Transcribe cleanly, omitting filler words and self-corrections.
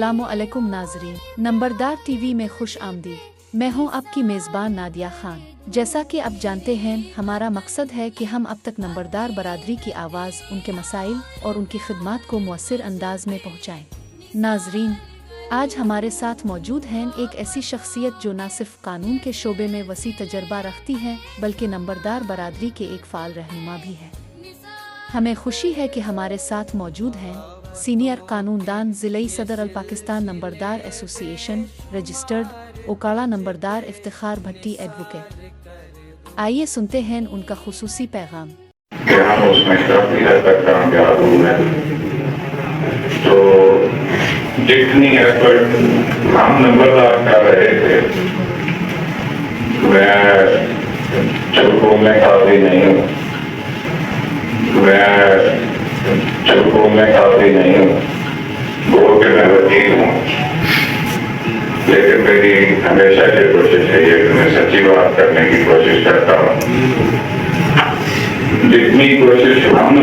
अस्सलामुअलैकुम नाजरीन, नंबरदार टीवी में खुश आमदीद। मैं हूं आपकी मेज़बान नादिया खान। जैसा कि आप जानते हैं, हमारा मकसद है कि हम अब तक नंबरदार बरादरी की आवाज़, उनके मसाइल और उनकी खिदमत को मुअस्सिर अंदाज में पहुँचाएँ। नाजरीन, आज हमारे साथ मौजूद हैं एक ऐसी शख्सियत जो न सिर्फ कानून के शोबे में वसी तजर्बा रखती है, बल्कि नंबरदार बरादरी के एक फ़ाल रहनुमा भी है। हमें खुशी है कि हमारे साथ मौजूद हैं सीनियर कानूनदान, ज़िलई सदर अल पाकिस्तान नंबरदार एसोसिएशन रजिस्टर्ड ओकाड़ा नंबरदार इफ्तिखार भट्टी एडवोकेट। आइए सुनते हैं उनका खुसूसी पैगाम। हम उसमें काफी हद तक कामयाब हुए। तो जितनी एफर्ट हम नंबरदार कर रहे थे, मैं चुप में काफी नहीं हूँ, बोल के मैं वकील हूँ, लेकिन मेरी हमेशा की कोशिश है कि मैं सच्ची बात करने की कोशिश करता हूँ। जितनी कोशिश हम